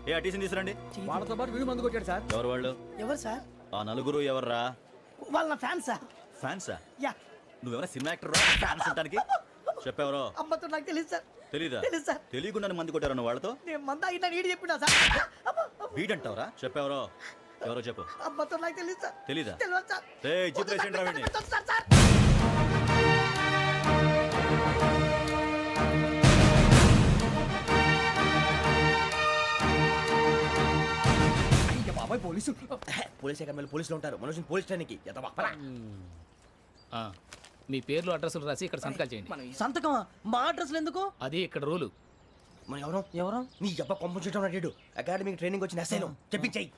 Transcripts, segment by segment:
ఏ అటీసీని తీసురండి. వాళ్ళతో పాటు వీడు మందు కొట్టాడు సార్. ఎవరు వాళ్ళు? ఎవరు సార్? ఆ నలుగురు ఎవర్రా? వాళ్ళ నా ఫ్యాన్ సార్. ఫ్యాన్సా? యా. నువ్వెవరా సినిమా యాక్టర్ రా ఫ్యాన్స్ అంటానికి? చెప్పెవరో? అమ్మతో నాకు తెలియదు సార్. తెలీదా? తెలీదు సార్. తెలియకుండా మంది కొట్టారు వాళ్ళతో? నేను మంద అయినా నీడి చెప్పినా సార్. వీడంటావరా? చెప్పెవరో? ఎవరో చెప్పు. అమ్మతో నాకు తెలియదు సార్. తెలీదా? తెలియదు సార్. జిప్రేషన్ రావండి. సార్ సార్ బాబాయ్ పోలీసు. పోలీస్ అకాడమీలో పోలీసులు ఉంటారు. మనోజ్ పోలీస్ స్టేషన్కి మీ పేర్లు అడ్రస్లు రాసి ఇక్కడ సంతకాలు చేయండి. సంతకం మా అడ్రస్లు ఎందుకు? అది ఇక్కడ రూలు. మనం ఎవరు నీ అబ్బా పంపించడం అడిగాడు. అకాడమిక్ ట్రైనింగ్ వచ్చిన ఎస్ఐలో చెప్పించాయి.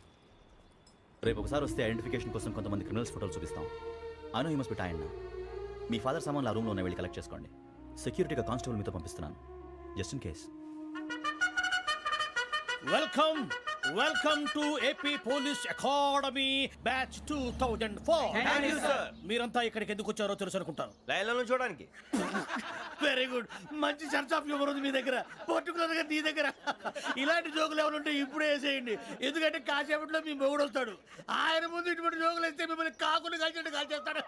రేపు ఒకసారి వస్తే ఐడెంటిఫికేషన్ కోసం కొంతమంది క్రిమినల్స్ ఫోటోలు చూపిస్తాం. I know you must be టైండ్. Me father సామాన్లు ఆ రూమ్లో ఉన్న వెళ్ళి కలెక్ట్ చేసుకోండి. సెక్యూరిటీగా కానిస్టేబుల్ మీతో పంపిస్తున్నాను, just in case. Welcome to AP police academy batch 2004. మీరంతా ఇక్కడికి ఎందుకు వచ్చారో తెలుసు అనుకుంటాను. లైన్లను చూడడానికి. Very good. మంచి సెన్స్ ఆఫ్ హ్యూమర్ ఉంది మీ దగ్గర, పర్టికులర్ గా నీ దగ్గర. ఇలాంటి జోకులు ఎవరు ఉంటే ఇప్పుడే వేసేయండి. ఎందుకంటే కాసేపట్లో మీ మొగుడు వస్తాడు. ఆయన ముందు ఇటువంటి జోకులు వేస్తే మిమ్మల్ని కాకులు కాల్చేట్టు కాల్చేస్తాడు.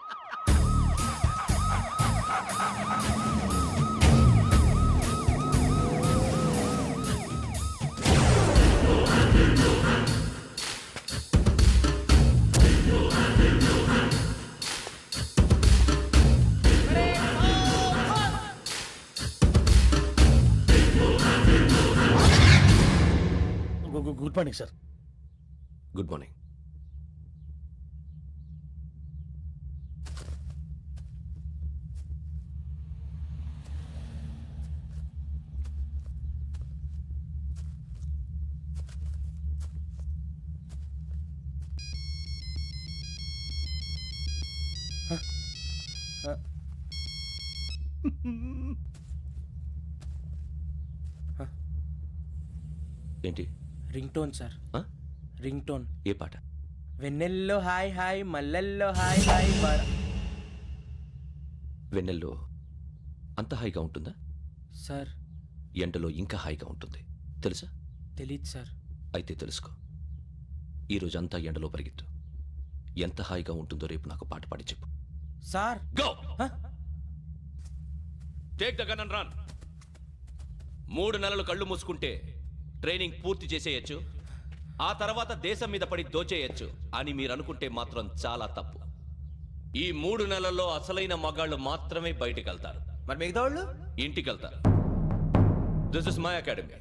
Good morning sir. Good morning. ఏంటి? Ring tone sir. Ring tone. ఏ పాట? వెన్నెల్లో హాయ్ హాయ్ మల్లెల్లో హాయ్ హాయ్ బార్. వెన్నెల్లో అంత హాయిగా ఉంటుందా సార్? ఎండలో ఇంకా హాయిగా ఉంటుంది తెలుసా? తెలీదు సార్. అయితే తెలుసుకో. ఈరోజు అంతా ఎండలో పరిగెత్తు. ఎంత హాయిగా ఉంటుందో రేపు నాకు పాట పాడి చెప్పు. Sir go. Take the gun and run. 3 నెలలు కళ్ళు మూసుకుంటే ట్రైనింగ్ పూర్తి చేసేయచ్చు, ఆ తర్వాత దేశం మీద పడి దోచేయచ్చు అని మీరు అనుకుంటే మాత్రం చాలా తప్పు. ఈ 3 నెలల్లో అసలైన మగాళ్ళు మాత్రమే బయటికి వెళ్తారు. మరి మిగతా వాళ్ళు ఇంటికి వెళ్తారు. This is my academy.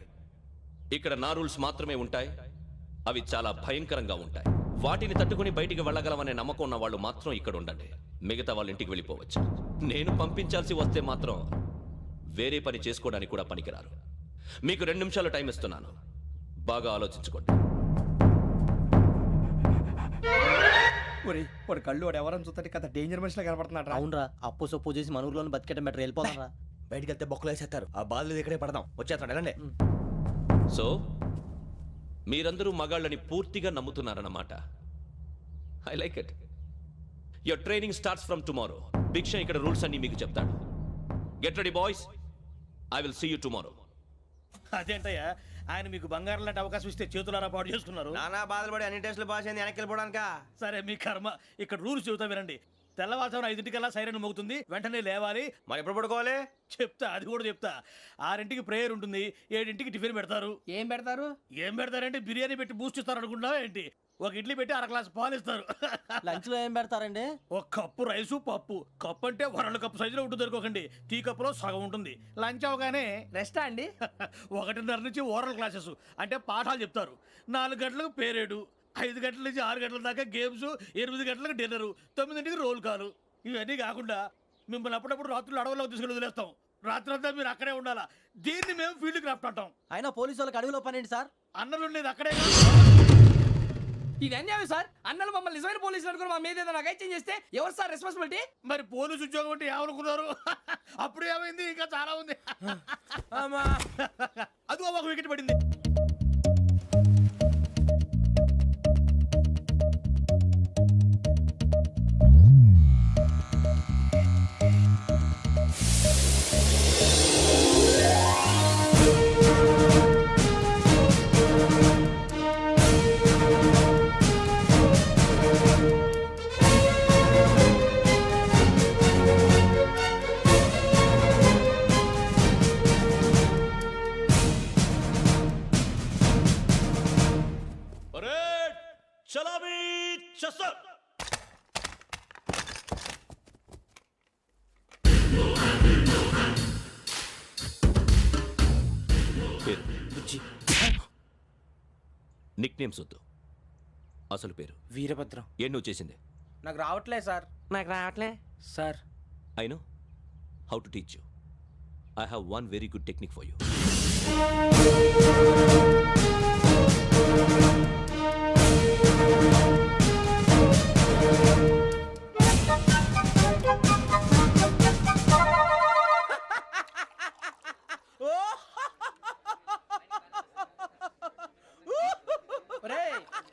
ఇక్కడ నా రూల్స్ మాత్రమే ఉంటాయి. అవి చాలా భయంకరంగా ఉంటాయి. వాటిని తట్టుకుని బయటికి వెళ్ళగలమనే నమ్మకం ఉన్న వాళ్ళు మాత్రం ఇక్కడ ఉండండి. మిగతా వాళ్ళు ఇంటికి వెళ్ళిపోవచ్చు. నేను పంపించాల్సి వస్తే మాత్రం వేరే పని చేసుకోవడానికి కూడా పనికిరారు. మీకు 2 నిమిషాలు టైం ఇస్తున్నాను, బాగా ఆలోచించుకోండి. వాడు కళ్ళు వాడు ఎవరని చూస్తే కదా డేంజర్ మనిషిలో కనపడుతున్నాడు. అవునరా, అప్పు సొప్పు చేసి మన ఊర్లో బతికేయడం బెటర్. వెళ్ళిపోతారా? బయటికి వెళ్తే బొక్కలు వేసేస్తారు. ఆ బాధలు ఇక్కడే పడదాం. వచ్చేస్తాడు ఎలాండి. సో మీరందరూ మగాళ్ళని పూర్తిగా నమ్ముతున్నారన్నమాట. I like it. Your training starts from tomorrow. భిక్ష ఇక్కడ రూల్స్ అన్ని మీకు చెప్తాడు. Get ready boys, I will see you tomorrow. అదేంటయ్యా, ఆయన మీకు బంగారం లాంటి అవకాశం ఇస్తే చేతులారా పాటు చేసుకున్నారు. నానా బాధలు పడి అన్ని టెస్టులు పాస్ అయింది, వెనక్కి వెళ్ళిపోవడానికా? సరే మీ కర్మ. ఇక్కడ రూల్స్ చెబుతా వినండి. తెల్లవారుజామున 5 సైరన్ మోగుతుంది, వెంటనే లేవాలి. మరి ఎప్పుడు పడుకోవాలి? చెప్తా, అది కూడా చెప్తా. 6 ప్రేయర్ ఉంటుంది, 7 టిఫిన్ పెడతారు. ఏం పెడతారు? ఏం పెడతారంటే బిర్యానీ పెట్టి బూస్ట్ ఇస్తారు అనుకుంటున్నావా ఏంటి? ఒక ఇడ్లీ పెట్టి 1 గ్లాస్ పాలు ఇస్తారు. లంచ్ లో ఏం పెడతారండి? 1 కప్పు రైసు పప్పు. కప్పు అంటే 1/2 కప్పు సైజులో ఉంటుంది అనుకోకండి. టీ కప్పులో సగం ఉంటుంది. లంచ్ అవగానే రెస్టా అండి? 1:30 నుంచి ఓరల్ క్లాసెస్ అంటే పాఠాలు చెప్తారు. 4 గంటలకు పేరేడు, 5 గంటల నుంచి 6 గంటల దాకా గేమ్స్, 8 గంటలకు డిన్నరు, 9 రోల్ కాలు. ఇవన్నీ కాకుండా మిమ్మల్ని అప్పుడప్పుడు రాత్రులు అడవుల్లో తీసుకెళ్ళి వదిలేస్తాం. రాత్రంతా మీరు అక్కడే ఉండాలా. దీన్ని మేము ఫీల్డ్ క్రాఫ్ట్ అంటాం. అయినా పోలీసు వాళ్ళకి అడవిలో పని ఏంటి సార్? అన్నలు ఉండేది అక్కడే. ఇది అన్యాయం సార్. అన్నలు మమ్మల్ని నిజమైన పోలీసులు అనుకుని మా మీద ఏదైనా అగైత్యం చేస్తే ఎవరు సార్ రెస్పాన్సిబిలిటీ? మరి పోలీసు ఉద్యోగం అంటే ఏమనుకున్నారు? అప్పుడు ఏమైంది? ఇంకా చాలా ఉంది. అదిగో 1 వికెట్ పడింది. చలాబీ చసర్ పేరు బుజ్జి. నిక్ నేమ్స్ వద్దు, అసలు పేరు. వీరభద్రం. ఏం నువ్వు చేసింది? నాకు రావట్లే సార్. నాకు రావట్లే sir. I know how to teach you. I have one very good technique for you.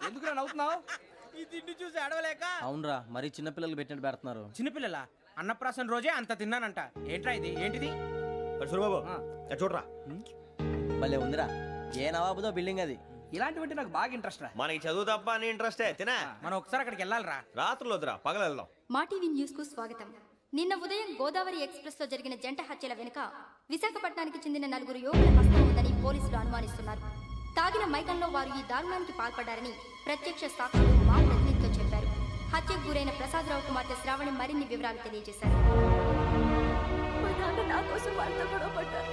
ఎందుకు నవ్వుతున్నావు? ఈ తిండి చూసి అడవలేక. అవునరా, మరి చిన్నపిల్లలు పెట్టినట్టు పెడుతున్నారు. చిన్నపిల్లల అన్నప్రాసన రోజే అంత తిన్నానంట. ఏంట్రా ఇది? ఏంటిది? సూరిబాబు చూడరా. భలే ఉందిరా. ఏ నవాబుదో బిల్డింగ్ అది. ఇలాంటివంటే నాకు బాగా ఇంట్రెస్ట్ రా. మనకి చదువు తప్ప అని ఇంట్రెస్టే తినా. మనం ఒకసారి అక్కడికి వెళ్ళాలిరా. రాత్రులు వద్దురా, పగలు వెళ్దాం. మా టీవీ న్యూస్ కు స్వాగతం. నిన్న ఉదయం గోదావరి ఎక్స్ప్రెస్ లో జరిగిన జంట హత్యల వెనుక విశాఖపట్నానికి చెందిన 4 యువకుల హస్తం ఉందని పోలీసులు అనుమానిస్తున్నారు. తాగిన మైకంలో వారు ఈ దారుణానికి పాల్పడ్డారని ప్రత్యక్ష సాక్షులు మా ప్రతినిధితో చెప్పారు. హత్యకు గురైన ప్రసాదరావు కుమార్తె శ్రావణి మరిన్ని వివరాలు తెలియజేశారు. మా నాన్న నా కోసం వాళ్ళతో గొడవ పడ్డారు,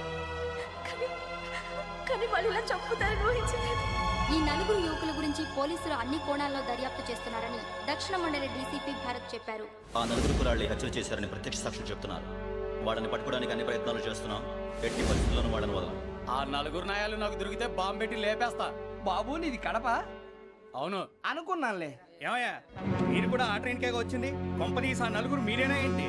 కానీ వాళ్ళు ఇలా చంపుతారని ఊహించలేదు. ఈ 4 యువకుల గురించి పోలీసులు అన్ని కోణాల్లో దర్యాప్తు చేస్తున్నారని దక్షిణ మండలి డీసీపీ భరత్ చెప్పారు. ఆ 4 కురాళ్ళు హత్యలు చేశారని ప్రత్యక్ష సాక్షులు చెప్తున్నారు. వాళ్ళని పట్టుకోవడానికి అన్ని ప్రయత్నాలు చేస్తున్నాం. ఎట్టి పరిస్థితుల్లోనూ వాళ్ళని వదలం. ఆ 4 నాయాలు నాకు దొరికితే బాంబు పెట్టి లేపేస్తా. బాబు నీది కడప? అవును. అనుకున్నానులే. ఏమయ్యా, మీరు కూడా ఆ ట్రైన్ కేగా వచ్చింది? కంపెనీస్ ఆ 4 మీరేనా ఏంటి?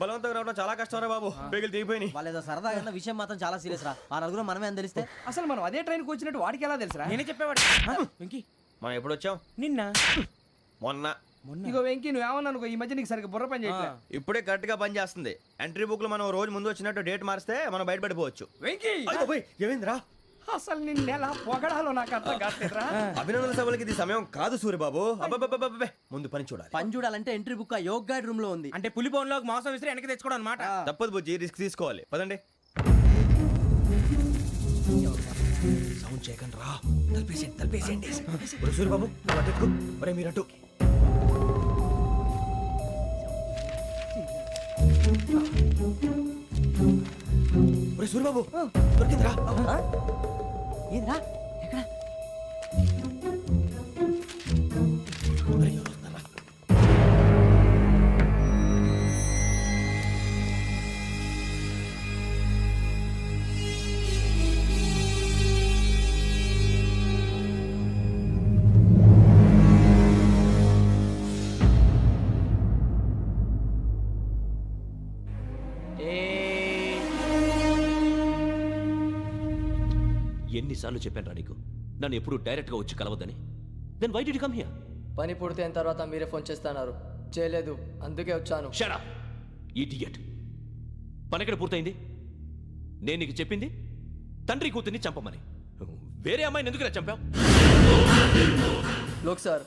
బలవంతంగా రావడం చాలా కష్టం రా బాబు. బేగులు దిగిపోయినాయి. వాళ్ళేదో సరదాగా విషయం మాత్రం చాలా సీరియస్ రా. ఆ నలుగురు మనమే అని తెలిస్తే. అసలు మనం అదే ట్రైన్కి వచ్చినట్టు వాడికి ఎలా తెలుసురా? నేనే చెప్పేవాడు. వెంకీ, మనం ఎప్పుడు వచ్చాం? నిన్న మొన్న. ఇగో వెంకీ, నువ్వేమన్నా అనుకో, ఈ మధ్య నీకు సరిగ్గా బుర్ర పని చేయట్లే. ఇప్పుడే కరెక్ట్ గా పని చేస్తుంది. ఎంట్రీ బుక్ లో మనం రోజు ముందు వచ్చినట్టు డేట్ మారిస్తే మనం బయటపడిపోవచ్చు. వెంకీ, ఏమైందిరా? అసలు నిన్న ఎలా పొగడాలో నాకు అర్థం కాట్లేదురా. అభినందన సభలకి ఇది సమయం కాదు సూర్యబాబు. అబ్బబ్బబ్బబ్బబ్బే, ముందు పని చూడాలి. పని చూడాలంటే ఎంట్రీ బుక్ ఆ యోగ్ గైడ్ రూమ్ లో ఉంది. అంటే పులి బోన్ లోకి మాంసం విసిరి వెనక్కి తెచ్చుకోవడం అనమాట. తప్పదు బుజ్జి, రిస్క్ తీసుకోవాలి. పదండి. సౌండ్ చేయకండి రా. తలపేసేయండి. సూర్యబాబు ఒరే మీరటు. ఒరే సూర్యబాబు, దొరికిందిరా. ఏంద్రా? ఎక్కడ? ఒరే, ఎవరు వస్తున్నారా? ఎన్నిసార్లు చెప్పాను నీకు నన్ను ఎప్పుడు డైరెక్ట్గా వచ్చి కలవద్దని? Then why did you come here? పని పూర్తయిన తర్వాత మీరే ఫోన్ చేస్తున్నారు. చేయలేదు, అందుకే వచ్చాను. Shut up idiot. పని ఎక్కడ పూర్తయింది? నేను నీకు చెప్పింది తండ్రి కూతుర్ని చంపమని. వేరే అమ్మాయిని ఎందుకు చంపావు? లోక్ సార్,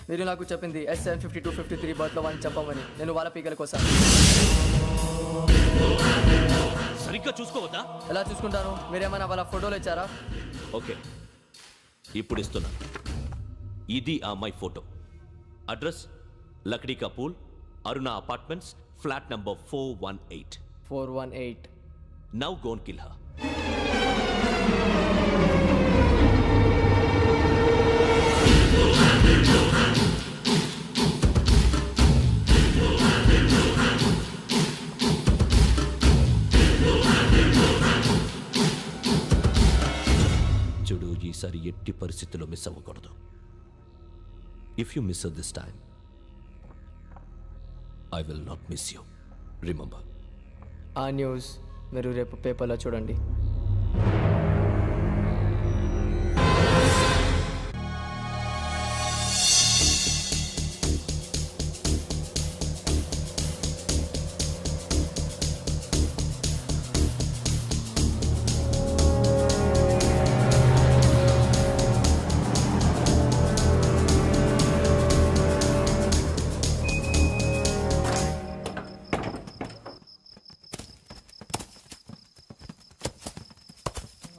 మీరు నాకు చెప్పింది SN 5253 బర్త్లో వాడిని చంపమని. నేను వాళ్ళ పీకల కోసం. సరిగ్గా చూసుకోవద్దా? ఎలా చూసుకుంటాను? మీరేమైనా వాళ్ళ ఫోటోలు ఇచ్చారా? ఓకే, ఇప్పుడు ఇస్తున్నా. ఇది ఆ అమ్మాయి photo. Address Lakdi కపూల్, Aruna apartments, flat number 418. 418. Now go and kill her. చూడు, ఈసారి ఎట్టి పరిస్థితుల్లో మిస్ అవ్వకూడదు. If you miss this time I will not miss you. Remember. ఆ న్యూస్ మీరు రేపు పేపర్లో చూడండి.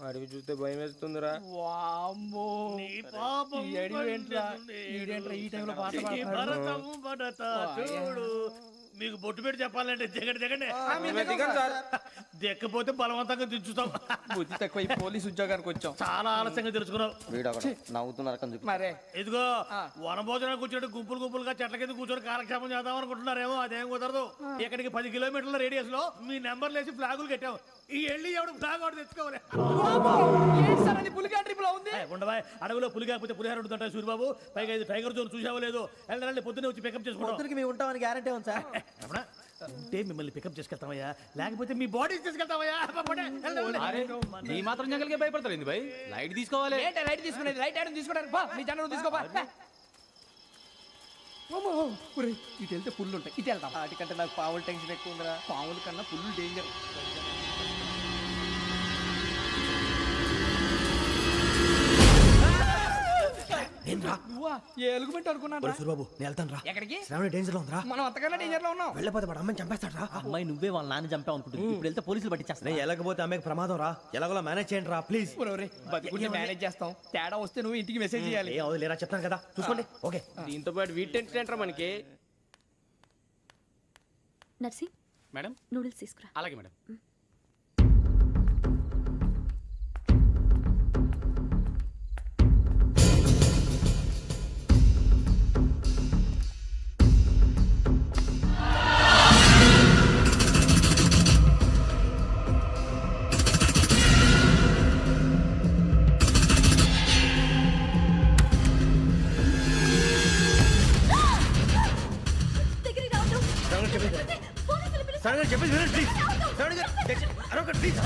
అడవి చూస్తే భయం వేస్తుందిరా. వామ్మో నీ పాపం ఈ అడవి ఏంట్రా? పండుతుంది. ఈడేంట్రా ఈ టైంలో పాట ఈ పాడుతున్నాడు? భరతము భరత చూడు. మీకు బొట్టు పెట్టి చెప్పాలంటే దిగండి దిక్కపోతే బలవంతంగా దించుతాం. బుద్ధి తక్కువ ఈ పోలీస్ ఉద్యోగానికి వచ్చాం. చాలా ఆలస్యంగా తెలుసుకున్నావు. నవ్వుతున్నారు మరే ఇదిగో వనభోజనానికి కూర్చొని గుంపులుగా చెట్ల కింద కూర్చొని కాలక్షేపం చేద్దాం అనుకుంటున్నారేమో. అదేం కుదరదు. ఇక్కడికి 10 కిలోమీటర్ల రేడియస్ లో మీ నెంబర్లు వేసి ఫ్లాగులు కట్టాం. ఈ వెళ్ళి ఎవడు ఫ్లాగ్ ఒకటి తెచ్చుకోవాలి. ఏంటి సార్ అది పులిగా ట్రిప్ లో ఉంది? ఉండవా అడవిలో పులి కాకపోతే పులిహార ఉంటుంటాయి సూరిబాబు. పైగా ఇది టైగర్ జోన్ చూసావో లేదో. వెళ్ళండి పొద్దున్నే వచ్చి పికప్ చేసుకుంటాం. మేము ఉంటామని గ్యారంటీ ఉంది సార్. రమణ, ఉంటే మిమ్మల్ని పికప్ చేసుకెళ్తామయ్యా, లేకపోతే మీ బాడీ తీసుకెళ్తామయ్యా. ఈ మాత్రం జంగల్కే భయపడతారు భయ్. లైట్ తీసుకోవాలి. ఏంటి లైట్ తీసుకునేది? లైట్ ఐటమ్ తీసుకోవడానికి పా, మీ జనరు తీసుకోపా. ఇటు వెళ్తే పుల్లు ఉంటాయి, ఇటు వెళ్తాం. వాటికంటే నాకు పావులు టెన్షన్ ఎక్కువ ఉందిరా. పాముల కన్నా పుల్లు డేంజర్. నువ్వా? ఏ ఎలుగుబెట్టి అనుకున్నాను. సూరిబాబు నేను వెళ్తాను రా. ఎక్కడికి? శ్రావణి డేంజర్ లో ఉందిరా. మనం అంతకన్నా డేంజర్ లో ఉన్నాం. వెళ్ళపోతే వాడు అమ్మని చంపేస్తాడు రా. అమ్మాయి నువ్వే వాళ్ళ నాన్న చంపావు అనుకుంటుంది. ఇప్పుడు వెళ్తే పోలీసులు పట్టించేస్తా. నేను వెళ్ళకపోతే అమ్మకి ప్రమాదం రా. ఎలాగోలా మేనేజ్ చేయండి రా ప్లీజ్. బతికుంటే మేనేజ్ చేస్తాం. తేడా వస్తే నువ్వు ఇంటికి మెసేజ్ చేయాలి. ఏ అవుదు లేరా చెప్తాను కదా చూసుకోండి. ఓకే దీంతో పాటు వీటి టెన్షన్ ఏంట్రా మనకి. నర్సి మేడం నూడిల్స్ తీసుకురా. అలాగే మేడం. దగ్గరికి రావద్దు. పోలీసులు పిలుస్తారు. శ్రావణి చెప్పేసి వినండి ప్లీజ్. శ్రావణి గారు అరొకటి ప్లీజ్.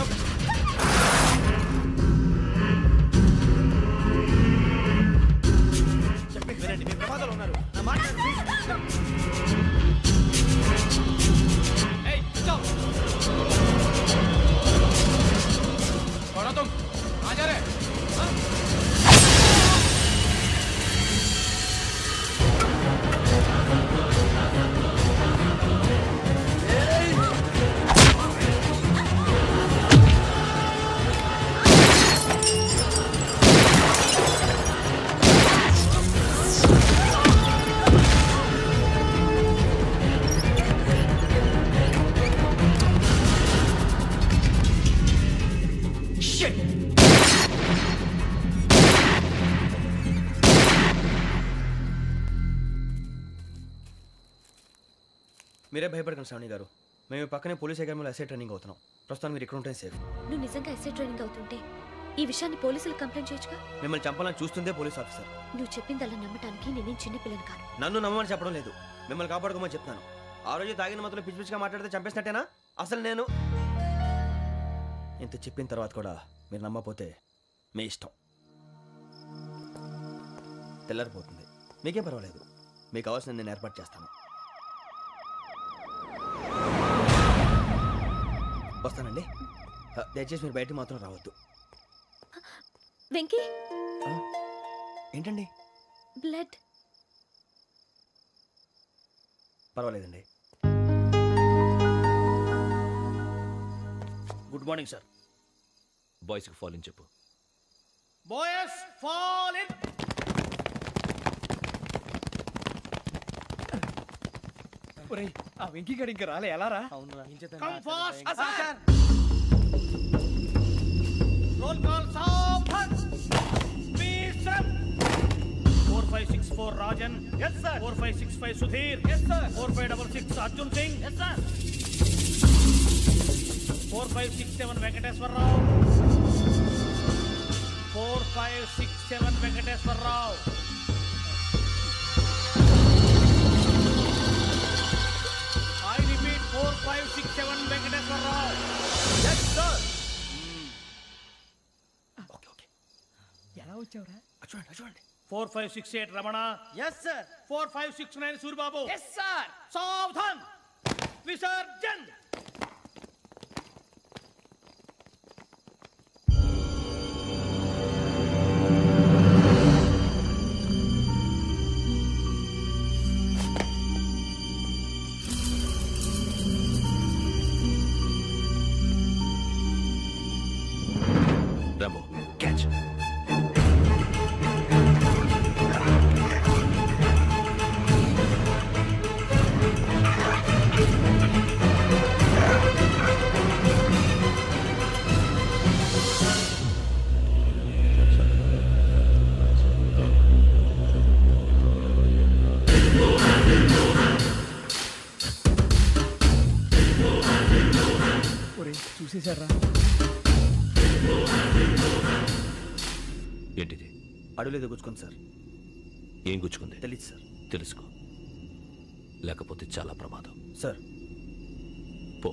చెప్పేసి వినండి, మీ ప్రమాదాలు ఉన్నారు. నా మాట వినండి, మీరే భయపడకండి శ్రావణి గారు. మేము పక్కనే పోలీస్ అకాడమీలో ఎస్ఐ ట్రైనింగ్ అవుతున్నాం. ప్రస్తుతం మీరు ఇక్కడ ఉంటే సేఫ్. నువ్వు నిజంగా ఎస్ఐ ట్రైనింగ్ అవుతుంటే ఈ విషయాన్ని పోలీసులు కంప్లైంట్ చేయొచ్చుగా. మిమ్మల్ని చంపాలని చూస్తుందే పోలీస్ ఆఫీసర్. నువ్వు చెప్పిందల్లా నమ్మటానికి నేనేం చిన్నపిల్లని కాను. నన్ను నమ్మమని చెప్పడం లేదు, మిమ్మల్ని కాపాడుకోమని చెప్తాను. ఆ రోజు తాగిన మాత్రం పిచ్చి పిచ్చిగా మాట్లాడితే చంపేసినట్టేనా? అసలు నేను ఇంత చెప్పిన తర్వాత కూడా మీరు నమ్మకపోతే మీ ఇష్టం. తెల్లారిపోతుంది, మీకేం పర్వాలేదు. మీకు కావాల్సిన నేను ఏర్పాటు చేస్తాను. వస్తానండి. దయచేసి మీరు బయటకు మాత్రం రావద్దు. వెంకీ ఏంటండి? బ్లడ్. పర్వాలేదండి. Good morning sir. బాయ్స్కి ఫాల్ ఇన్ చెప్పు. Boys fall in. ఒరేయ్, ఆ వెంకీ గడి ఇంకా రాలే. ఎలా రా? Come fast sir. Roll call సావధాన్. Speed up. 4564 Rajan. yes sir. 4565 Sudheer. yes sir. 4566 Arjun Singh. yes sir. 4567 Venkateswararao. 4567 Venkateswararao. I repeat 4567 Venkateswararao. yes sir. Okay okay ఎలా వచ్చావురా? చూడండి చూడండి. 4568 Ramana. Yes sir. 4569 Suribabu. Yes sir. సావధాన్. విసర్జన్. రాంబో బాబోయ్ చూసేశారా? ఏంటిది? అడుగులేదు గుచ్చుకోండి సార్. ఏం గుచ్చుకుంది? తెలియదు సార్. తెలుసుకో, లేకపోతే చాలా ప్రమాదం. సార్ పో.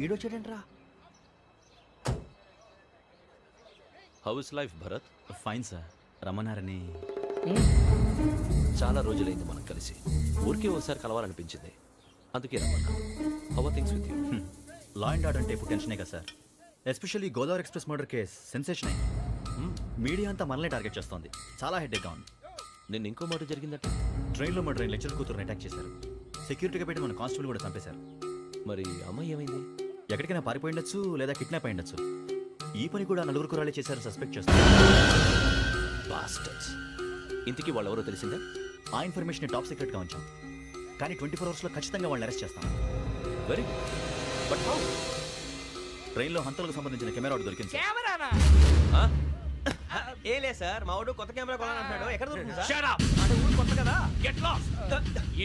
ఈడొచ్చాడంట్రా. How is life Bharat? Fine sir. రమ్మన్నారని. చాలా రోజులైంది మనం కలిసి. ఊరికే ఒకసారి కలవాలనిపించింది, అందుకే రమ్మన్నా. How are things with you? Law and order అంటే ఇప్పుడు టెన్షనే కదా sir. Especially Godavari express murder case sensation అయింది. మీడియా అంతా మనల్ని టార్గెట్ చేస్తోంది. చాలా హెడ్ఏక్గా ఉంది. నిన్న ఇంకో మాట జరిగిందట. ట్రైన్లో మా ట్రైన్ లెక్చర్ కూతురుని అటాక్ చేశారు. సెక్యూరిటీగా పెట్టి మన కానిస్టేబుల్ కూడా చంపేశారు. మరి అమ్మాయి ఏమైంది? ఎక్కడికైనా పారిపోయిండొచ్చు లేదా కిడ్నాప్ అయ్యుండొచ్చు. ఈ పని కూడా నలుగురు కురాలే చేశారు సస్పెక్ట్ చేస్తారు. బాస్టర్స్. ఇంతకీ వాళ్ళు ఎవరో తెలిసిందా? ఆ ఇన్ఫర్మేషన్ టాప్ సీక్రెట్గా ఉంచాం, కానీ 24 అవర్స్లో ఖచ్చితంగా వాళ్ళని అరెస్ట్ చేస్తాం. Very but how? ట్రైన్లో హంతలకు సంబంధించిన కెమెరా ఒకటి దొరికింది సార్. కెమెరానా? ఏ లే సార్, మా వాడు కొత్త కెమెరా కొనాలంటున్నాడు. ఎక్కడ దొరుకుతుంది సార్? Shut up! అంటే ఊరు కొత్త కదా. Get lost!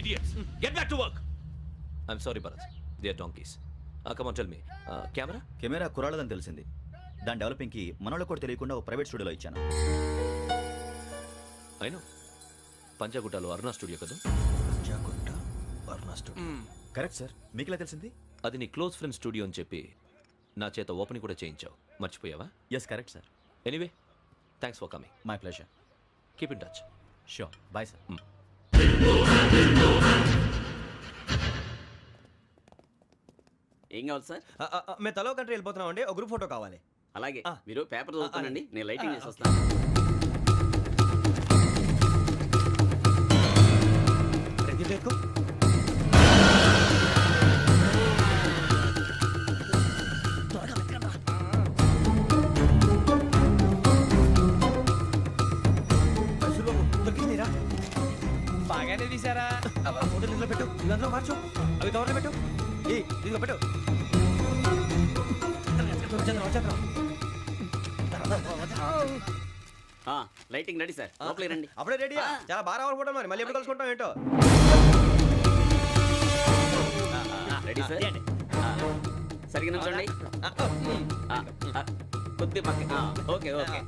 Idiots! Get back to work! I'm sorry, Bharat. They are donkeys. Come on, tell me. Camera? Camera కురాలదని తెలిసింది. దాని డెవలపింగ్కి మనోళ్ళకు కూడా తెలియకుండా ఒక ప్రైవేట్ స్టూడియోలో ఇచ్చాను. I know. పంజాగుట్టలో అరుణ స్టూడియో కదా? జాగుట్ట వర్ణ స్టూడియో. Correct sir. మీకు ఎలా తెలిసింది? అది నీ క్లోజ్ ఫ్రెండ్ స్టూడియో అని చెప్పి నా చేత ఓపెన్ కూడా చేయించావు. మర్చిపోయావా? Yes correct sir. Anyway, thanks for coming. My pleasure. Keep in touch. Sure. Bye sir. ఏం కావాలి సార్? మేము తలో కంట్రీ వెళ్ళిపోతున్నాం అండి. ఒక గ్రూప్ ఫోటో కావాలి. అలాగే, ఆ. మీరు పేపర్ చదువుతానండి, నేను లైటింగ్ చేసి ఓకే. వస్తాను. రెగ్యులర్ ఎక్కువ. దొరికిందిరా. బాగానే తీసారా? ఫోటోలు ఇందులో పెట్టు, ఇవి అందులో మార్చు, అవి కవర్లో పెట్టు. దీనిలో పెట్టు. లైటింగ్ రెడీ సార్, లోపలికి రండి. అప్పుడే రెడీయా? చాలా బాగా రావాలి ఫోటో. మరి మళ్ళీ ఎప్పుడు కలుసుకుంటాం ఏంటో. Ready sir. సరిగ్గా నుంచోండి. కొద్ది పక్క. Okay okay.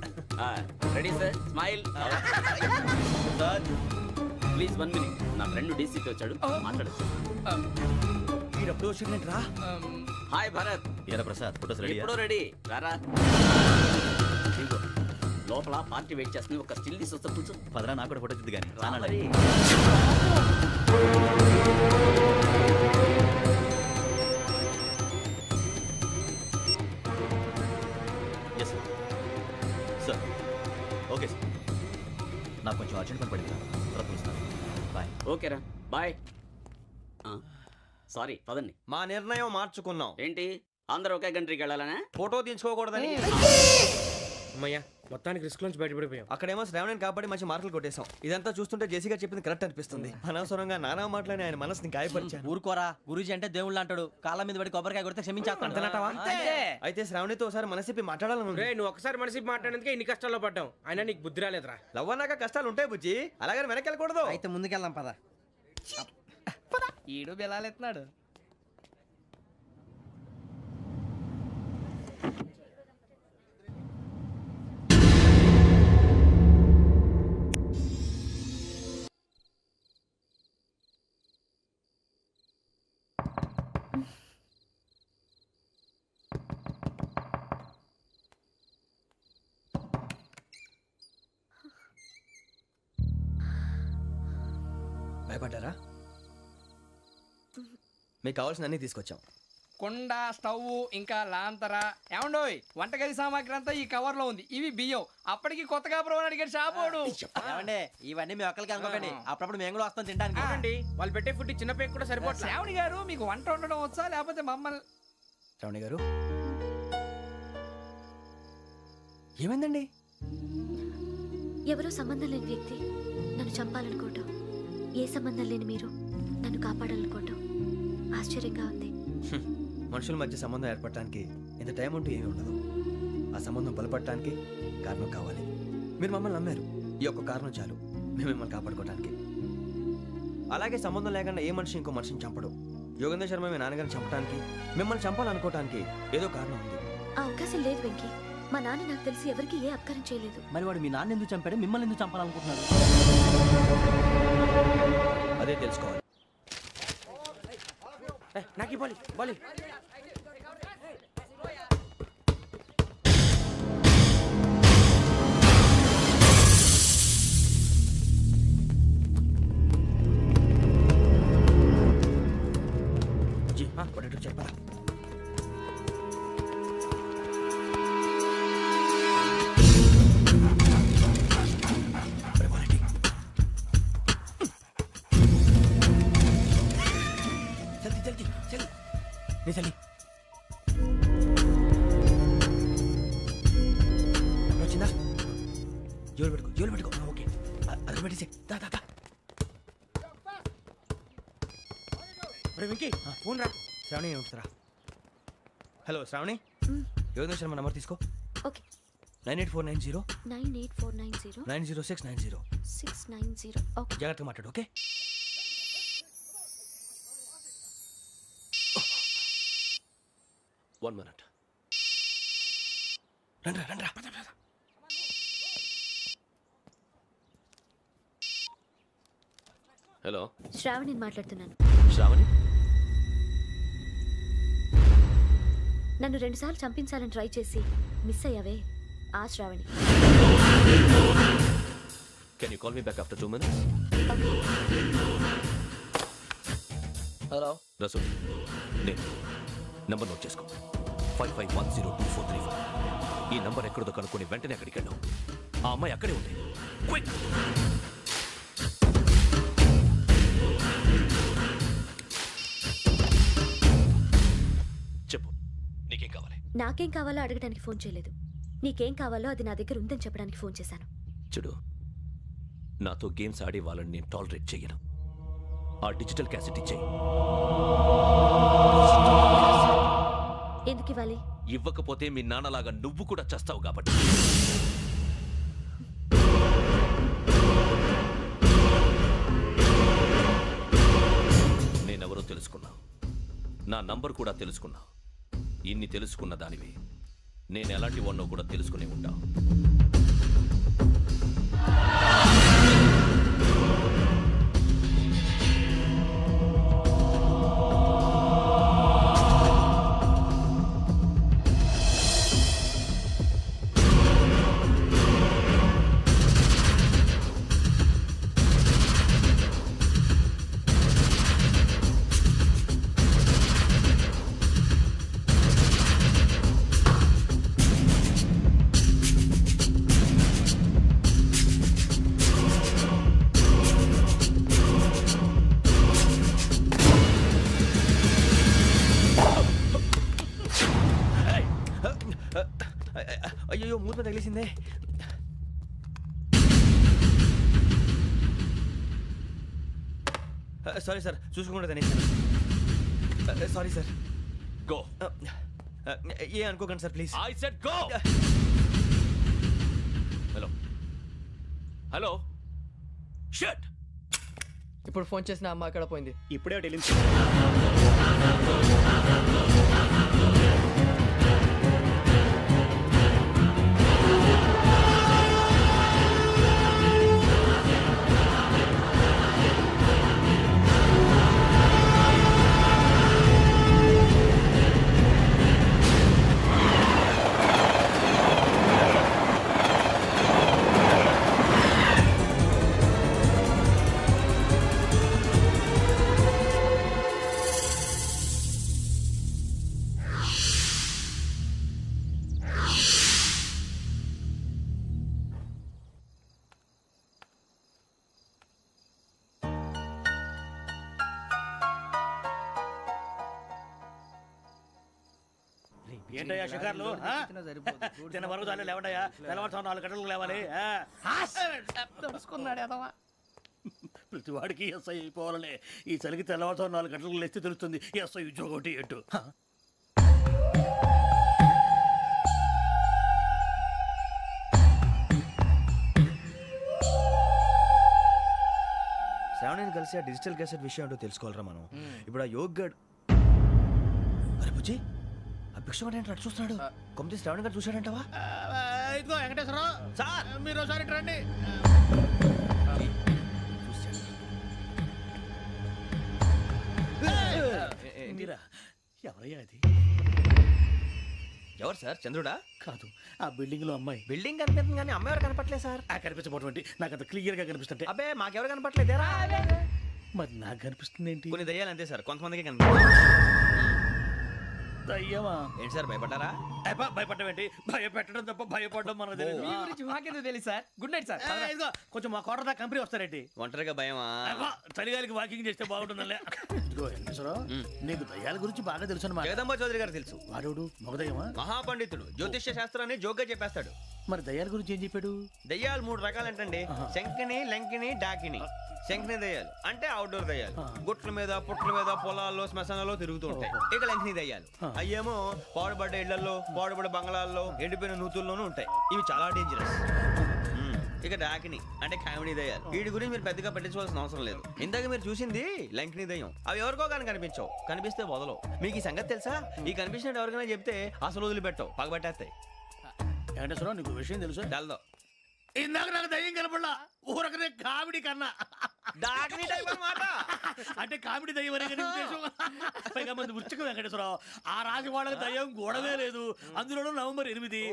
Ready sir. Smile. Please 1 minute. నా ఫ్రెండ్ డీసీపీ వచ్చాడు, మాట్లాడచ్చు. ఈడప్పుడు వచ్చిందంటరా. హాయ్ భరత్. ఏరా ప్రసాద్, ఫోటోస్ రెడీ? ఎప్పుడో రెడీ. రారా. ఇదిగో, లోపల పార్టీ వెయిట్ చేస్తుంది. ఒక స్టిల్ తీసి వస్తా, కూర్చో. పదరా, నాకు కూడా ఫోటో తిద్దు కానీ. రా మరి. Yes sir. Sir okay sir. నాకు కొంచెం అర్జెంట్ పని పడింది. తర్వాత పిలుస్తాను. బాయ్. ఓకేరా, బాయ్. సారీ, పదండి. మా నిర్ణయం మార్చుకున్నాం. ఏంటి, అందరూ ఒకే కంట్రీకి వెళ్ళాలనే? ఫోటో తీసుకోకూడదని. అమ్మయ్యా, మొత్తానికి రిస్క్ నుంచి బయటపడిపోయాం. అక్కడేమో శ్రావణిని కాబట్టి మంచి మార్కులు కొట్టేశాం. ఇదంతా చూస్తుంటే జేసీగా చెప్పింది కరెక్ట్ అనిపిస్తుంది. అనవసరంగా నానా మాటలని ఆయన మనసుని గాయపరిచాను. ఊరుకోరా, గురూజీ అంటే దేవుళ్ళు అంటాడు. కాళ్ళ మీద పడి కొబ్బరికాయ కొడితే క్షమించేస్తాడు. అంతే. అయితే శ్రావణితో ఒకసారి మనసిప్పి మాట్లాడాలను. నువ్వు ఒకసారి మనిషి మాట్లాడేందుకే ఇన్ని కష్టాల్లో పడ్డాం. అయినా నీకు బుద్ధి రాలేదురా. లవ్ అన్నాక కష్టాలు ఉంటాయి బుజ్జి, అలాగని వెనక్కి వెళ్ళకూడదు. అయితే ముందుకెళ్దాం పద. ఈడు బెలాలెత్తున్నాడు. భయపడ్డారా? మీకు కావాల్సిన అన్ని తీసుకొచ్చాం. కుండ, స్టవ్, ఇంకా లాంతర. ఏమండోయ్, వంటగది సామాగ్రి అంతా ఈ కవర్ లో ఉంది. ఇవి బియ్యం. అప్పటికి కొత్తగా బ్రో అడిగాడు షాపోడు. ఇవన్నీ మీ ఒక్కరికి అనుకోకండి, అప్పుడప్పుడు మేము కూడా వస్తాం తినడానికి. వాళ్ళు పెట్టే ఫుడ్ చిన్న పేరు కూడా సరిపోతుంది. శ్రావణి గారు, మీకు వంట వండడం వచ్చా లేకపోతే మమ్మల్ని? శ్రావణి గారు ఏమైందండి? ఎవరో సంబంధం లేని వ్యక్తి నన్ను చంపాలనుకోవటం, ఏ సంబంధం లేని మీరు నన్ను కాపాడాలనుకోవటం ఆశ్చర్యంగా ఉంది. మనుషుల మధ్య సంబంధం ఏర్పడటానికి ఇంత టైం ఉంటూ ఏమీ ఉండదు. ఆ సంబంధం బలపడటానికి కారణం కావాలి. మీరు మమ్మల్ని నమ్మారు, ఈ ఒక్క కారణం చాలు మేము మిమ్మల్ని కాపాడుకోవడానికి. అలాగే సంబంధం లేకుండా ఏ మనిషి ఇంకో మనిషిని చంపడు. యోగేంద్ర శర్మ మీ నాన్నగారిని చంపడానికి, మిమ్మల్ని చంపాలనుకోవటానికి ఏదో కారణం ఉంది. ఆ అవకాశం లేదు వెంకీ. మా నాన్న నాకు తెలిసి ఎవరికి ఏ అపకారం చేయలేదు. మరి వాడు మీ నాన్న ఎందుకు చంపాడు, మిమ్మల్ని ఎందుకు చంపాలనుకుంటున్నాడు? అదే తెలుసుకోవాలి. నాకు బాలి బాలి. చెప్పరా జల్దీ జల్దీ జల్దీ నీ జల్దీ వచ్చిందా? జోలు పెట్టుకో ఓకే. అది పెట్టేసి దా దా దా. వెంకీ ఫోన్ రా. శ్రావణి ఏమిటిరా? హలో శ్రావణి, యోగేంద్ర శర్మ నంబర్ తీసుకో. ఓకే. 98490 98490 90690. 690. ఓకే. జాగ్రత్తగా మాట్లాడు ఓకే. One minute. రండ్రా రండ్రా. హలో శ్రావణి మాట్లాడుతున్నాను. శ్రావణి, నన్ను 2 సార్లు చంపించాలని ట్రై చేసి మిస్ అయ్యావే, ఆ Shravani. Can you call me back after 2 minutes? Hello Rasool, నేను నంబర్ నోట్ చేసుకో. 55102434. ఈ నంబర్ ఎక్కడదో కనుక్కొని వెంటనే అక్కడికి వెళ్ళాం. ఆ అమ్మాయి అక్కడే ఉంది. క్విక్. చెప్పు, నీకేం కావాలి? నాకేం కావాలో అడగడానికి ఫోన్ చేయలేదు. నీకేం కావాలో అది నా దగ్గర ఉందని చెప్పడానికి ఫోన్ చేశాను. చూడు, నాతో గేమ్స్ ఆడే వాళ్ళని నేను టాలరేట్ చెయ్యను. ఆ డిజిటల్ క్యాసెట్ ఇచ్చేయి. ఎందుకు ఇవ్వాలి? ఇవ్వకపోతే మీ నాన్నలాగా నువ్వు కూడా చేస్తావు కాబట్టి. నేనెవరో తెలుసుకున్నా, నా నంబర్ కూడా తెలుసుకున్నా. ఇన్ని తెలుసుకున్న దానివి నేను ఎలాంటి వాడినో కూడా తెలుసుకునే ఉంటా. అయ్యో మూత తగిలిసిందే. సారీ సార్, చూసుకోకుండా తినేసాను. Sorry sir. గో. ఏ అనుకోకండి sir please. I said go. Hello hello. Shut. ఇప్పుడు ఫోన్ చేసిన అమ్మ అక్కడ పోయింది. ఇప్పుడే వెళ్ళింది. ఏంటయ్యా షికార్లు? తిన వరకు చాలే లేవండయ్యా. తెల్లవారుతో 4 గంటలకు లేవాలి. తెలుసుకున్నాడు ఎదవా. ప్రతి వాడికి ఎస్ఐ అయిపోవాలనే ఈ చలికి తెల్లవారుతో 4 గంటలకు లేస్తే తెలుస్తుంది ఎస్ఐ ఉద్యోగం ఒకటి ఎటు. శ్రావణిని కలిసి ఆ డిజిటల్ క్యాసెట్ విషయం ఏంటో తెలుసుకోవాలరా మనం. ఇప్పుడు ఆ యోగ్ గడ్ అరే బుజ్జి ఆ భిక్షం ఏంటో అటు చూస్తున్నాడు. కొమ్మతి శ్రావణి గారు చూశాడంటావా? ఇదిగో వెంకటేశ్వరరావు సార్ మీరు ఒకసారి ఇటు రండి. మీరా ఎవరయ్యా అది? ఎవరు సార్? చంద్రుడా? కాదు ఆ బిల్డింగ్ లో అమ్మాయి. బిల్డింగ్ కనిపిస్తుంది కానీ అమ్మాయి ఎవరు కనపట్లేదు సార్. ఆ కనిపించబోటువంటి నాకు అంత క్లియర్ గా కనిపిస్తుంటే అబ్బే మాకెవరు కనపట్లేదేరా? మరి నాకు కనిపిస్తుంది ఏంటి? కొన్ని దయ్యాలు అంతే సార్, కొంతమందికి కనిపిస్తుంది. దయ్యమా? ఏంటి సార్ భయపడ్డారా? భయపడడం ఏంటి? భయపెట్టడం తప్ప భయపడడం మనకు తెలియదు. మీ గురించి మాకెందుకు తెలుసు సార్. Good night sir. ఇదిగో కొంచెం మా కోట దాకా కంపెనీ వస్తారేంటి? ఒంటరిగా భయమా? చలిగాలికి వాకింగ్ చేస్తే బాగుంటుందిలే. ఇదిగో వెంకటేశ్వరరావు నీకు దయ్యాల గురించి బాగా తెలుసు అన్నమాట. జగదంబ చౌదరి గారు తెలుసు. వాడు మగదయ్యమా? మహాపండితుడు, జ్యోతిష్య శాస్త్రాన్ని జోగ్గా చెప్పేస్తాడు. మరి దయ్యాల గురించి ఏం చెప్పాడు? దయ్యాలు 3 రకాలంటండి. శంకిని, లంకిని, డాకిని. శంకిని దయ్యాలు అంటే అవుట్డోర్ దయ్యాలు, గుట్ల మీద పుట్ల మీద పొలాల్లో శ్మశానాల్లో తిరుగుతూ ఉంటాయి. ఇక లంకిని దయ్యాలు అయ్యేమో పాడుబడ్డ ఇళ్లలో, పాడుబడ్డ బంగ్లాల్లో, ఎండిపోయిన నూతుల్లోనూ ఉంటాయి. ఇవి చాలా డేంజరస్. ఇక డాకిని అంటే కామెడీ దయ్యాలు. వీటి గురించి మీరు పెద్దగా పట్టించుకోవాల్సిన అవసరం లేదు. ఇందాక మీరు చూసింది లంకిని దయ్యం. అవి ఎవరికో కానీ కనిపించవు, కనిపిస్తే వదలవు. మీకు ఈ సంగతి తెలుసా? ఈ కనిపించినట్టు ఎవరికైనా చెప్తే అసలు వదిలిపెట్టవు, పగబట్టేస్తాయి. వెంకటేశ్వరరావు నీకు విషయం తెలుసు? డల్దో ఇందాక నాకు దయ్యం కనపడలా, ఊరకనే కామెడీ కన్నా. డాకిని టైప్ అన్నమాట. అంటే కామెడీ దయ్యం అనే కదా ఉద్దేశం. పైగా మంది ఉచ్చక వెంకటేశ్వరరావు ఆ రాజు వాళ్ళకి దయ్యం గోడవే లేదు, అందులోనూ నవంబర్ 8.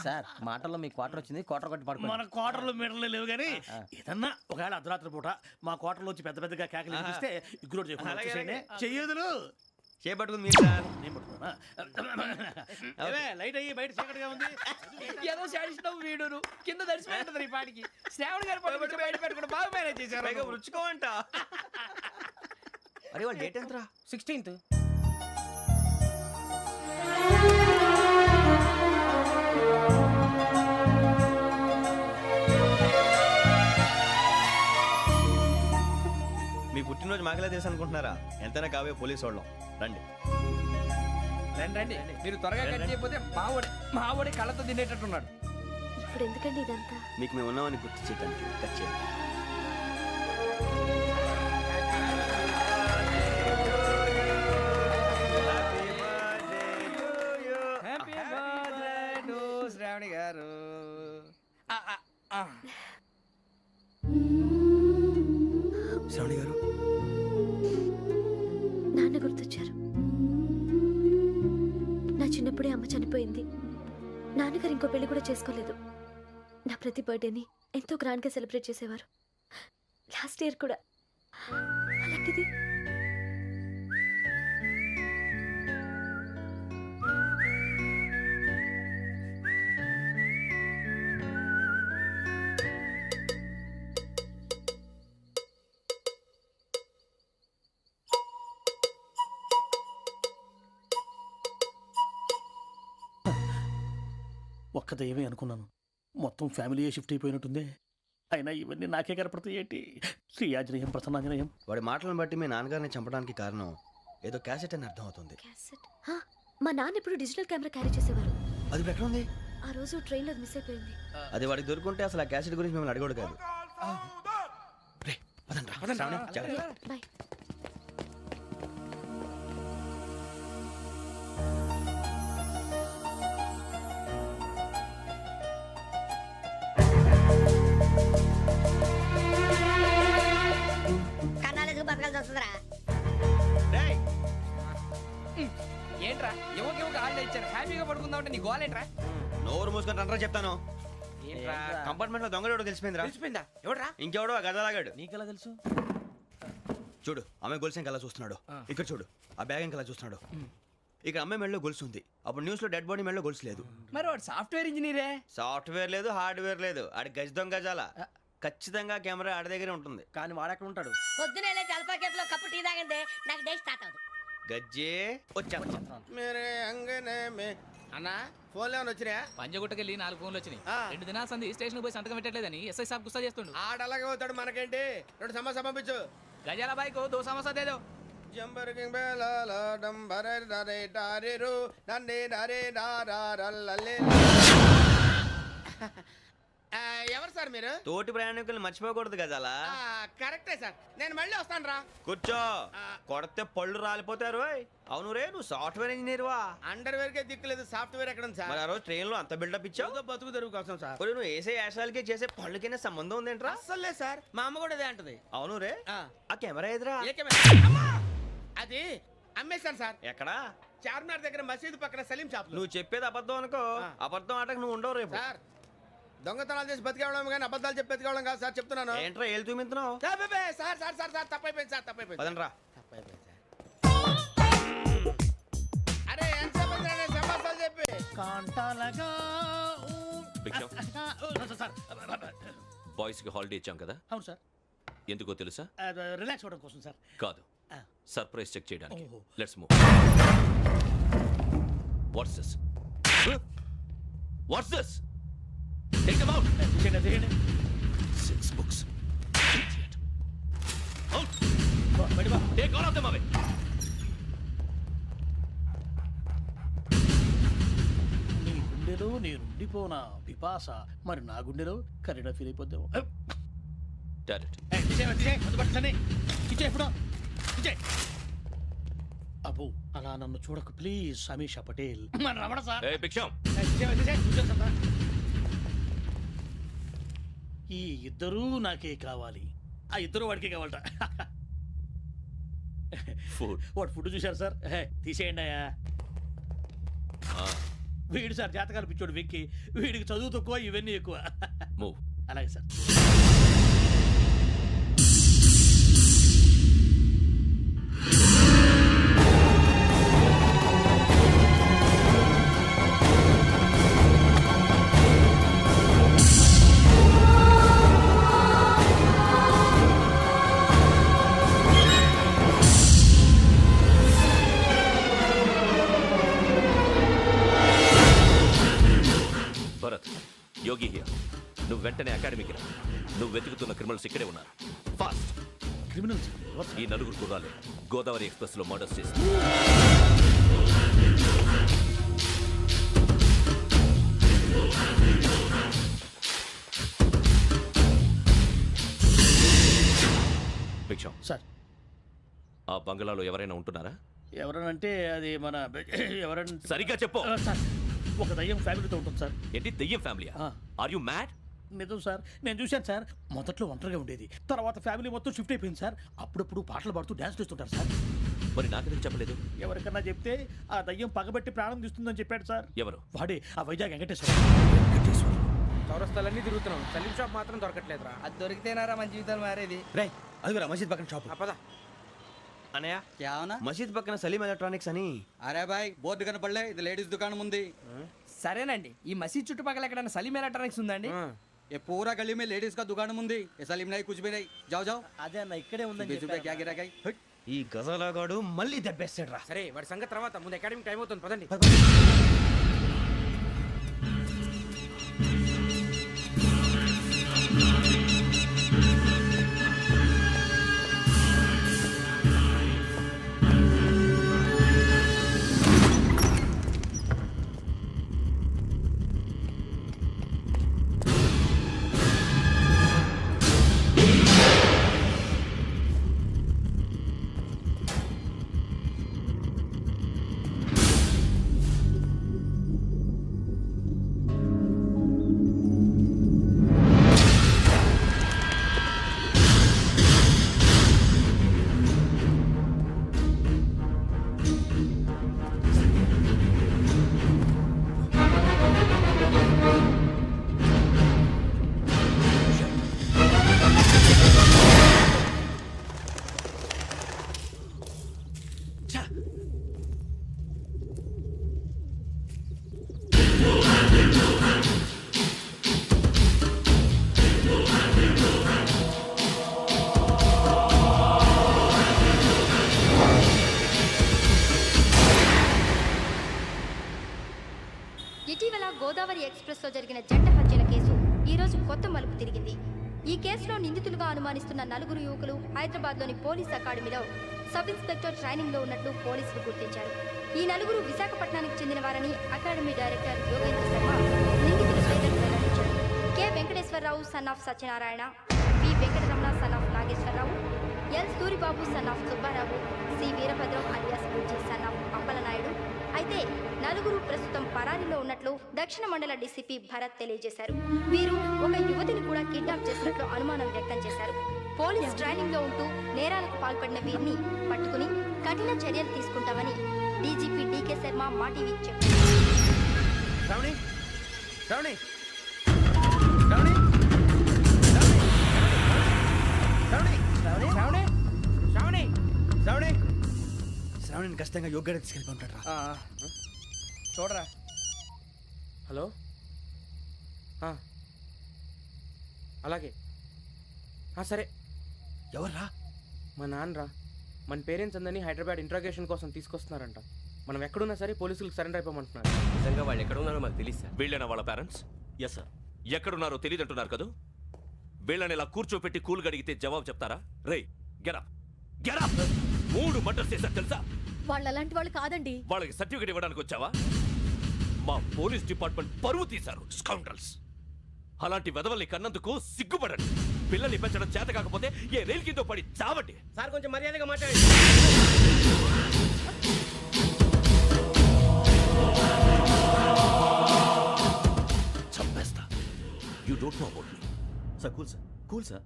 సార్ మాటల్లో మీ క్వార్టర్ వచ్చింది, క్వార్టర్ కొట్టి పడుకో. మన కోటర్లో మీటర్లు లేవు కానీ ఏదన్నా ఒకవేళ అర్ధరాత్రి పూట మా కోటర్లో వచ్చి పెద్ద పెద్దగా కేకలు ఇస్తే ఇగ్గురు చెయ్యదులు చేపట్టుకుంది మీరు సార్. నేను పట్టుకున్నా. లైట్ అయ్యి బయట చీకటిగా ఉంది. ఏదో శాడిస్తావు వీడును కింద దర్శనం ఈ పాటికి. శ్రావణ్ గారు పట్టుకొచ్చి బయట పెట్టుకుంటే బాగా మేనేజ్ చేశారు. పైగా రుచుకోమంట. అరే వాళ్ళ డేట్ ఎంతరా? 16th. మీ పుట్టినరోజు మాకలే తెలుసు అనుకుంటున్నారా? ఎంతైనా కావే పోలీసు వాళ్ళం. రండి రండి రండి. మీరు త్వరగా కట్ చేయకపోతే మావడి కళ్ళతో తినేటట్టున్నాడు. ఇప్పుడు ఎందుకండి ఇదంతా? మీకు మేము ఉన్నామని గుర్తు చేయడానికి కట్ చేయండి. హ్యాపీ బర్త్డే టు శ్రావణి గారు. శ్రావణి గారు నాన్న గుర్తొచ్చారు. నా చిన్నప్పుడే అమ్మ చనిపోయింది. నాన్నగారు ఇంకో పెళ్లి కూడా చేసుకోలేదు. నా ప్రతి బర్త్డేని ఎంతో గ్రాండ్గా సెలబ్రేట్ చేసేవారు. లాస్ట్ ఇయర్ కూడా. అలాంటిది ఒక్క దయ్యమే అనుకున్నాను, మొత్తం ఫ్యామిలీయే షిఫ్ట్ అయిపోయినట్టుందే. అయినా ఇవన్నీ నాకే కనపడతాయి ఏంటి? శ్రీ ఆంజనేయం ప్రసన్నాంజనేయం. వాడి మాటలను బట్టి మీ నాన్నగారిని చంపడానికి కారణం ఏదో క్యాసెట్ అని అర్థం అవుతుంది. క్యాసెట్. మా నాన్న ఇప్పుడు డిజిటల్ కెమెరా క్యారీ చేసేవారు. అది ఇప్పుడు ఎక్కడ ఉంది? ఆ రోజు ట్రైన్లో మిస్ అయిపోయింది. అది వాడికి దొరుకుంటే అసలు ఆ క్యాసెట్ గురించి మిమ్మల్ని అడగడు కాదు. రే, పదండ్రా. శ్రావణి, జాగ్రత్త. బాయ్. రేయ్, ఏంట్రా ఎవరికి హాలిడే ఇచ్చారు, హ్యాపీగా పడుకుందాం అంటే నీ గోలేంట్రా? నోరు మూసుకొని రండ్రా చెప్తాను. కంపార్ట్మెంట్ లో దొంగడు తెలిసిపోయిందిరా. తెలిసిపోయిందా? ఎవడ్రా? ఇంకెవడో ఆ గదలాగాడు. నీకెలా తెలుసు? చూడు ఆమె గొలుసు ఇంకలా చూస్తున్నాడు. ఇక్కడ చూడు ఆ బ్యాగ్ ఇంకలా చూస్తున్నాడు. ఇక్కడ అమ్మాయి మెడలో గొలుసు ఉంది. అప్పుడు న్యూస్ లో డెడ్ బాడీ మెడలో గొలుసు లేదు. మరి వాడు సాఫ్ట్వేర్ ఇంజనీరే. సాఫ్ట్వేర్ లేదు, హార్డ్వేర్ లేదు. ఆడి గజ దొంగ గజాల. ఖచ్చితంగా కెమెరా ఆడి దగ్గరే ఉంటుంది. కానీ వాడెక్కడ ఉంటాడు? పొద్దునే జలపా కేపులో కప్పు టీ తాగండి నాకు డే స్టార్ట్ అవుతుంది. గజ్జే వచ్చా మేరే అంగనే మే అన్న ఫోన్లో ఏమైనా వచ్చినాయా? పంజగుట్టకెళ్ళి 4 ఫోన్లు వచ్చినాయి. ఆ. 2 దినాల సంది స్టేషన్ పోయి సంతకం పెట్టలేదని ఎస్ఐ సాబ్ గుస్తా చేస్తుండు. ఆడలాగే పోతాడు మనకేంటి? 2 సమస్య పంపించు. గజాల బైక్ 2 సమస్య దేదో. జంబరకింగ్ బేలాల డంబరే డరే డారెరు నన్నే డరే డారల్లలే. ఎవరు సార్ మీరు? తోటి ప్రయాణికుల్ని మర్చిపోకూడదు గజాల. కరెక్టే సార్, నేను మళ్ళీ వస్తాను రా. కూర్చో, కొడితే పళ్ళు రాలిపోతారు. అవును రే, నువ్వు సాఫ్ట్వేర్ ఇంజనీర్ వా? అండర్వేర్ కే దిక్కులేదు, సాఫ్ట్వేర్ ఎక్కడ ఉంది సార్? ఆ రోజు ట్రైన్ లో అంత బిల్డప్ ఇచ్చావు. బతుకు తెరుగు కోసం సార్. నువ్వు వేసే యాశాలకి చేసే పళ్ళకైనా సంబంధం ఉందేంట్రా? అసలు లేదు సార్, మా అమ్మ కూడా అదే అంటది. అవును రే, ఆ కెమెరా ఎదురా? అది అమ్మేశాను సార్. ఎక్కడా? చార్మినార్ దగ్గర మసీదు పక్కన సలీం షాప్. నువ్వు చెప్పేది అబద్ధం అనుకో, అబద్ధం ఆటకు నువ్వు ఉండవు రేపు. సార్, దొంగతనాలు చేసి బతికేవడం కానీ అబద్ధాలు చెప్పి బతికేవడం కాదు సార్, చెప్తున్నాను. ఏంట్రా ఏళ్ళు చూపించున్నావు? సార్ సార్ సార్ సార్ తప్పైపోయింది సార్, తప్పైపోయింది. పదండ్రా. తప్పైపోయింది సార్. అరే ఎంతసేపు సమాసాలు చెప్పి కాంటాలగా భిక్షం, సార్. బాయ్స్ కి హాలిడే ఇచ్చాం కదా, అవును సార్, ఎందుకో తెలుసా? రిలాక్స్ అవ్వడం కోసం సార్. కాదు, సర్ప్రైజ్ చెక్ చేయడానికి. ఓహో. Let's move. What's this? What's this? Take them out. తీయండి. 6 books. Idiot. Out. Take all of them away. నీ గుండెలో నేనుండిపోనా పిపాస, మరి నా గుండెలో కరీడా ఫీల్ అయిపోద్దాము. Direct. అబ్బో, అలా నన్ను చూడకు ప్లీజ్. సమీషా పటేల్ మన రమణ సార్. Hey, భిక్షం. ఈ ఇద్దరూ నాకే కావాలి, ఆ ఇద్దరు వాడికే కావాలట. Food. వాడు ఫుడ్ చూశారు సార్. తీసేయండి అయ్యా. వీడు సార్ జాతకాలు పిచ్చోడు వెక్కి, వీడికి చదువు తక్కువ, ఇవన్నీ ఎక్కువ. Move. అలాగే సార్. Bharat, Yogi here. నువ్వు వెంటనే అకాడమీకి రా. నువ్వు వెతుకుతున్న క్రిమినల్స్ ఇక్కడే ఉన్నారు. ఫాస్ట్. క్రిమినల్స్ ఈ 4 కుర్రాలు గోదావరి ఎక్స్ప్రెస్ లో మర్డర్స్ చేసి భిక్షం సార్. ఆ బంగ్లాలో ఎవరైనా ఉంటున్నారా? ఎవరనంటే అది మన ఎవరంటే సరిగ్గా చెప్పు. సార్, ఒక దయ్యం ఫ్యామిలీతో ఉంటుంది సార్. ఏంటి దెయ్యం ఫ్యామిలీ? Are you mad? నిజం సార్, నేను చూశాను సార్. మొదట్లో ఒంటరిగా ఉండేది, తర్వాత ఫ్యామిలీ మొత్తం షిఫ్ట్ అయిపోయింది సార్. అప్పుడప్పుడు పాటలు పాడుతూ డ్యాన్స్ చేస్తుంటారు సార్. మరి నాకెందుకు చెప్పలేదు? ఎవరికన్నా చెప్తే ఆ దయ్యం పగబెట్టి ప్రాణం తీస్తుందని చెప్పాడు సార్. ఎవరు? వాడే, ఆ వైజాగ్ వెంకటేశ్వర. చౌరస్తాలన్నీ తిరుగుతున్నాం, సలీం షాప్ మాత్రం దొరకట్లేదురా. అది దొరికితేనారా మన జీవితాలు మారేది. రే, అదిగురా మసీద్ పక్కన షాప్. పద. అనయ్య, క్యా హోనా? మసీద్ పక్కన సలీం ఎలక్ట్రానిక్స్ అని. అరే బాయ్, బోర్డు కనపడలే, ఇది లేడీస్ దుకాణం ఉంది. సరేనండి, ఈ మసీద్ చుట్టుపక్కల ఎక్కడైనా సలీం ఎలక్ట్రానిక్స్ ఉందండి? ये पूरा गली में लेडीज का दुकान मुंदी ये सलीम नहीं कुछ भी नहीं जाओ जाओ అదే అన్న ఇక్కడే ఉందని क्या गिराई ఈ గజలగాడు మళ్ళీ దెబ్బేస్తాడు రా. సరే వాడి సంగతి తర్వాత ముందు అకాడమిక్ టైం అవుతుంది పదండి. గోదావరి ఎక్స్ప్రెస్లో జరిగిన జంట హత్యల కేసు ఈ రోజు కొత్త మలుపు తిరిగింది. ఈ కేసులో నిందితులుగా అనుమానిస్తున్న 4 యువకులు హైదరాబాద్లోని పోలీస్ అకాడమీలో సబ్ ఇన్స్పెక్టర్ ట్రైనింగ్లో ఉన్నట్లు పోలీసులు గుర్తించారు. ఈ 4 విశాఖపట్నానికి చెందిన వారని అకాడమీ డైరెక్టర్ యోగేంద్ర శర్మ నిందితుల పేర్లను వెల్లడించారు. K Venkateswararao son of Satyanarayana, P Venkataramana son of Nageswararao, L Suribabu son of Subbarao, C Veerabhadram alias Bujji son of Appalanaidu. అయితే 4 ప్రస్తుతం పరారీలో ఉన్నట్లు దక్షిణ మండల డీసీపీ భరత్ తెలియజేశారు. వీరు ఒక యువతిని కూడా కిడ్నాప్ చేసినట్లు అనుమానం వ్యక్తం చేశారు. పోలీస్ ట్రైనింగ్ లో ఉంటూ నేరాలకు పాల్పడిన వీరిని పట్టుకుని కఠిన చర్యలు తీసుకుంటామని డీజీపీ డీకే శర్మ మా టీవీకి చెప్పారు. శ్రావణి శ్రావణి శ్రావణి శ్రావణి శ్రావణి శ్రావణి శ్రావణి శ్రావణి శ్రావణిని ఖచ్చితంగా యోగ్యత తీసుకెళ్ళి ఉంటాడు రా. చూడరా. హలో అలాగే సరే. ఎవర్రా? మా నాన్నరా. మన పేరెంట్స్ అందరినీ హైదరాబాద్ ఇంట్రాగేషన్ కోసం తీసుకొస్తున్నారంట. మనం ఎక్కడున్నా సరే పోలీసులకు సరెండర్ అయిపోమంటున్నారు. నిజంగా వాళ్ళు ఎక్కడ ఉన్నారో మాకు తెలియదు సార్. వీళ్ళేనా వాళ్ళ పేరెంట్స్? Yes sir. ఎక్కడున్నారో తెలియదంటున్నారు కదా. వీళ్ళని ఇలా కూర్చోపెట్టి కూల్ అడిగితే జవాబు చెప్తారా? రేయ్ గెటప్ గెటప్. 3 మర్డర్స్ చేశారు తెలుసా? వాళ్ళు అలాంటి వాళ్ళు కాదండి. వాళ్ళకి సర్టిఫికేట్ ఇవ్వడానికి వచ్చావా? మా పోలీస్ డిపార్ట్మెంట్ పరువు తీశారు స్కౌండ్రల్స్. అలాంటి వెధవల్ని కన్నందుకు సిగ్గుపడండి. పిల్లల్ని పెంచడం చేత కాకపోతే ఏ రైలు కింద పడి చావండి. సార్ కొంచెం మర్యాదగా మాట్లాడండి. చంపేస్తా. You don't know about me. Sir cool sir.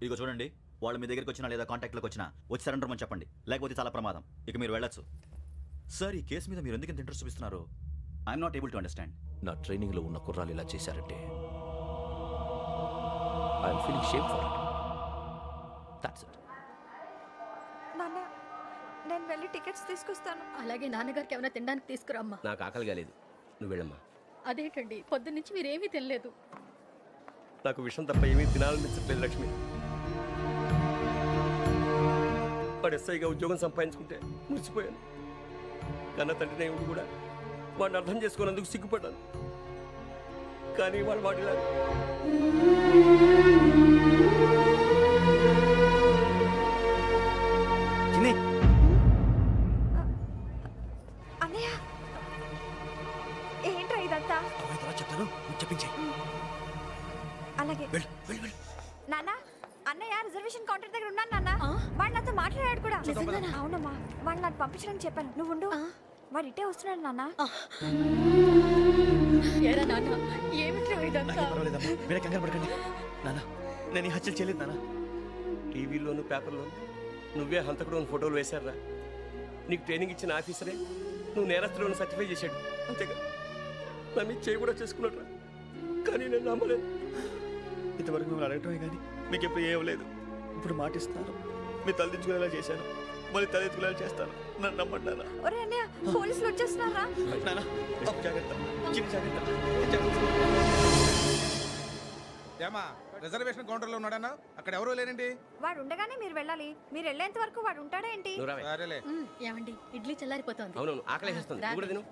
ఇదిగో చూడండి, వాళ్ళు మీ దగ్గరికి వచ్చినా లేదా కాంటాక్ట్లోకి వచ్చినా వచ్చి సరెండర్ అని చెప్పండి, లేకపోతే చాలా ప్రమాదం. ఇక మీరు వెళ్ళొచ్చు. సార్, ఈ కేసు మీద మీరు ఎందుకు ఇంత ఇంట్రెస్ట్ చూపిస్తున్నారు? I'm not able to understand. నా ట్రైనింగ్ లో ఉన్న కుర్రాలు ఇలా చేశారంటే I'm feeling shame for it. That's it. నాన్న, నేను వెళ్ళి టికెట్స్ తీసుకొస్తాను. అలాగే నాన్నగారికి ఏమైనా తినడానికి తీసుకురామ్మా. నాకు ఆకలి కాలేదు, నువ్వు వెళ్ళమ్మా. అదేంటండి, పొద్దున్నుంచి మీరేమీ తినలేదు. నాకు విషయం తప్ప ఏమీ తినాలనిపించట్లేదు లక్ష్మి. వాడు ఎస్ఐగా ఉద్యోగం సంపాదించుకుంటే మురిసిపోయాను. కన్న తండ్రినే ఉండి కూడా వాడిని అర్థం చేసుకున్నందుకు సిగ్గుపడ్డాను. కానీ వాడిలా అన్నయ్య, ఏంట్రా ఇదంతా? చెప్తాను, చెప్పించే. అలాగే. నాన్న, అన్నయ్య రిజర్వేషన్ కౌంటర్ దగ్గర ఉన్నాను నాన్న. వాడు నాతో మాట్లాడాడు కూడా. అవునమ్మా, వాడు నాకు పంపించడానికి చెప్పాను. నువ్వు ఉండు, వాడు ఇటే వస్తున్నాడు నాన్న. మీరే కంగారు పడకండి నాన్న. నేను ఈ హత్యలు చేయలేదు నాన్న. టీవీలోను పేపర్లోను నువ్వే హంతకుడు ఫోటోలు వేశారా? నీకు ట్రైనింగ్ ఇచ్చిన ఆఫీసరే నువ్వు నేరస్తులను సర్టిఫై చేశాడు. అంతేగా నా మీద చేయి కూడా చేసుకున్నాడు. కానీ నేను నమ్మలేదు. ఇంతవరకు మిమ్మల్ని అడగటమే కానీ మీకు ఎప్పుడు ఏమలేదు. ఇప్పుడు మాటిస్తాను, మీ తలదించుకునేలా చేశాను, మళ్ళీ తలెత్తుకునేలా చేస్తాను. నన్ను నమ్మండి నాన్న. ఒరే అన్నయ్య, పోలీసులు వచ్చేస్తున్నారా? నాన్న జాగ్రత్త, చిన్న జాగ్రత్త. ఏమా రిజర్వేషన్ కౌంటర్ లో ఉన్నాడన్నా? అక్కడ ఎవరూ లేనండి. వాడు ఉండగానే మీరు వెళ్ళాలి. మీరు వెళ్ళేంత వరకు వాడు ఉంటాడా ఏంటి? నువ్వు రావే. సరేలే. ఏమండి, ఇడ్లీ చల్లారిపోతుంది. అవును, ఆకలి వేస్తుంది. నువ్వు కూడా తిను.